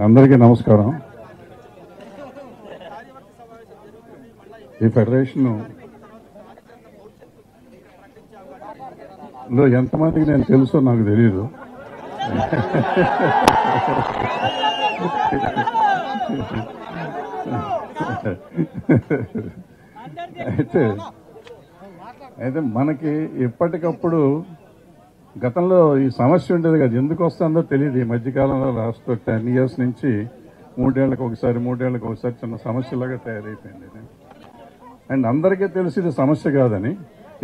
అందరికీ నమస్కారం. ఈ ఫెడరేషన్ లో ఎంతమందికి నేను తెలుసో నాకు తెలియదు. అయితే మనకి ఎప్పటికప్పుడు గతంలో ఈ సమస్య ఉండేది కదా, ఎందుకు వస్తుందో తెలియదు. ఈ మధ్యకాలంలో లాస్ట్ 10 years నుంచి 3 ఏళ్లకు ఒకసారి చిన్న సమస్యలాగా తయారైపోయింది. అండ్ అందరికీ తెలిసి ఇది సమస్య కాదని,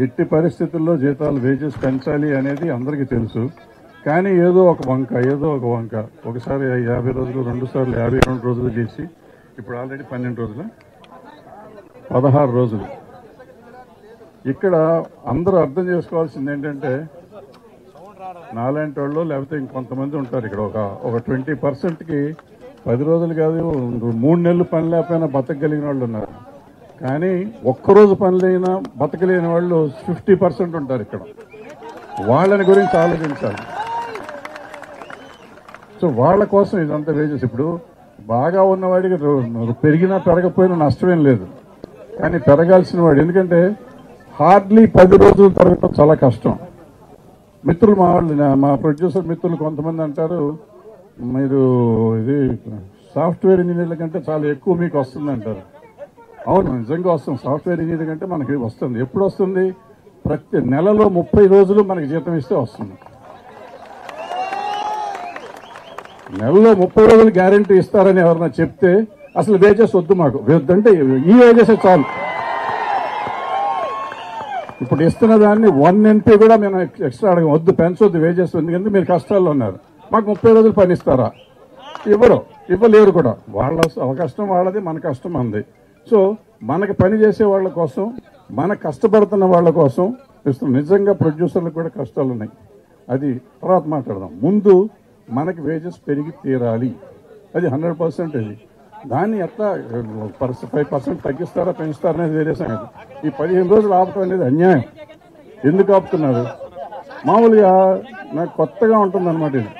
ఎట్టి పరిస్థితుల్లో జీతాలు వేజెస్ పెంచాలి అనేది అందరికీ తెలుసు. కానీ ఏదో ఒక వంక ఒకసారి 50 రోజులు, 2 సార్లు 52 రోజులు చేసి ఇప్పుడు ఆల్రెడీ 12 రోజులు, 16 రోజులు. ఇక్కడ అందరూ అర్థం చేసుకోవాల్సింది ఏంటంటే, నాలాంటి వాళ్ళు లేకపోతే ఇంకొంతమంది ఉంటారు ఇక్కడ. ఒక 20%కి 10 రోజులు కాదు, 3 నెలలు పని లేకపోయినా బతకగలిగిన వాళ్ళు ఉన్నారు. కానీ ఒక్కరోజు పని లేనా బతకలేని వాళ్ళు 50% ఉంటారు ఇక్కడ. వాళ్ళని గురించి ఆలోచించాలి. సో వాళ్ళ కోసం ఇదంతా వేజెస్. ఇప్పుడు బాగా ఉన్నవాడికి పెరిగినా పెరగకపోయినా నష్టమేం లేదు. కానీ పెరగాల్సిన వాడు, ఎందుకంటే హార్డ్లీ 10 రోజులు పెరగడం చాలా కష్టం. మిత్రులు, మా ప్రొడ్యూసర్ మిత్రులు కొంతమంది అంటారు, మీరు ఇది సాఫ్ట్వేర్ ఇంజనీర్ల కంటే చాలా ఎక్కువ మీకు వస్తుంది అంటారు. అవును, నిజంగా వస్తుంది. సాఫ్ట్వేర్ ఇంజనీర్ కంటే మనకి వస్తుంది. ఎప్పుడు వస్తుంది? ప్రతి నెలలో 30 రోజులు మనకి జీతం ఇస్తే వస్తుంది. నెలలో 30 రోజులు గ్యారంటీ ఇస్తారని ఎవరన్నా చెప్తే అసలు వేజెస్ వద్దు, మాకు వద్దంటే ఈ వేజెస్ చాలు. ఇప్పుడు ఇస్తున్న దాన్ని 1 NP కూడా మేము ఎక్స్ట్రా అడగం, వద్దు పెంచొద్దు వేజెస్, ఎందుకంటే మీరు కష్టాల్లో ఉన్నారు, మాకు 30 రోజులు పని ఇస్తారా? ఇవ్వలేరు కూడా. వాళ్ళ కష్టం వాళ్ళది, మన కష్టం మనది. సో మనకి పని చేసే వాళ్ళ కోసం, మన కష్టపడుతున్న వాళ్ళ కోసం ఇస్తున్నాం. నిజంగా ప్రొడ్యూసర్లకు కూడా కష్టాలు ఉన్నాయి, అది తర్వాత మాట్లాడదాం. ముందు మనకి వేజెస్ పెరిగి తీరాలి, అది 100%. అది దాన్ని ఎట్లా 5% తగ్గిస్తారా పెంచుతారా అనేది వేరే సంగతి. ఈ 15 రోజులు ఆపటం అనేది అన్యాయం. ఎందుకు ఆపుతున్నారు? మామూలుగా నాకు కొత్తగా ఉంటుంది అనమాట ఇది.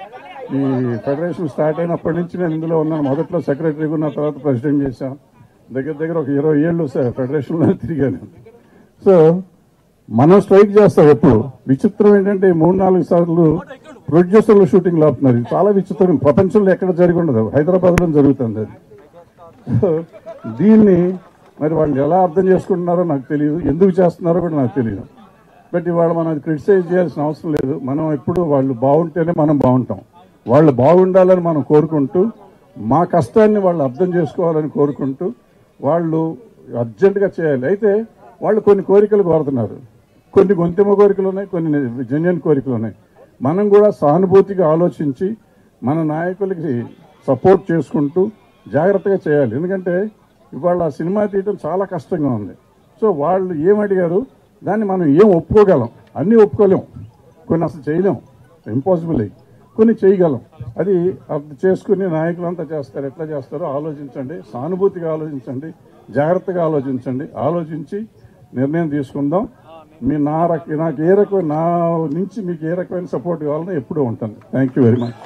ఈ ఫెడరేషన్ స్టార్ట్ అయినప్పటి నుంచి నేను ఇందులో ఉన్నాను. మొదట్లో సెక్రటరీగా ఉన్న, తర్వాత ప్రెసిడెంట్ చేశాను. దగ్గర ఒక 20 ఏళ్ళు ఫెడరేషన్లో తిరిగాను. సో మనం స్ట్రైక్ చేస్తాం ఎప్పుడు. విచిత్రం ఏంటంటే 3-4 సార్లు ప్రొడ్యూసర్లు షూటింగ్ ఆపుతున్నారు. ఇది చాలా విచిత్రం. ప్రపంచంలో ఎక్కడ జరిగి ఉండదు, హైదరాబాద్లో జరుగుతుంది అది. దీన్ని మరి వాళ్ళు ఎలా అర్థం చేసుకుంటున్నారో నాకు తెలియదు, ఎందుకు చేస్తున్నారో కూడా నాకు తెలియదు. బట్ ఇవాళ మనం క్రిటిసైజ్ చేయాల్సిన అవసరం లేదు. మనం ఎప్పుడు వాళ్ళు బాగుంటేనే మనం బాగుంటాం. వాళ్ళు బాగుండాలని మనం కోరుకుంటూ, మా కష్టాన్ని వాళ్ళు అర్థం చేసుకోవాలని కోరుకుంటూ, వాళ్ళు అర్జెంటుగా చేయాలి. అయితే వాళ్ళు కొన్ని కోరికలు కోరుతున్నారు, కొన్ని గొంతెమ్మ కోరికలు ఉన్నాయి, కొన్ని జెన్యున్ కోరికలు ఉన్నాయి. మనం కూడా సానుభూతిగా ఆలోచించి మన నాయకులకి సపోర్ట్ చేసుకుంటూ జాగ్రత్తగా చేయాలి. ఎందుకంటే ఇవాళ సినిమా తీయటం చాలా కష్టంగా ఉంది. సో వాళ్ళు ఏమడిగారు, దాన్ని మనం ఏం ఒప్పుకోగలం, అన్నీ ఒప్పుకోలేం, కొన్ని అసలు చేయలేం, ఇంపాసిబుల్ అయ్యి, కొన్ని చేయగలం. అది అర్థం చేసుకుని నాయకులంతా చేస్తారు. ఎట్లా చేస్తారో ఆలోచించండి, సానుభూతిగా ఆలోచించండి, జాగ్రత్తగా ఆలోచించండి. ఆలోచించి నిర్ణయం తీసుకుందాం. నాకు నా నుంచి మీకు ఏ రకమైన సపోర్ట్ కావాలన్నా ఎప్పుడూ ఉంటాను. Thank you very much.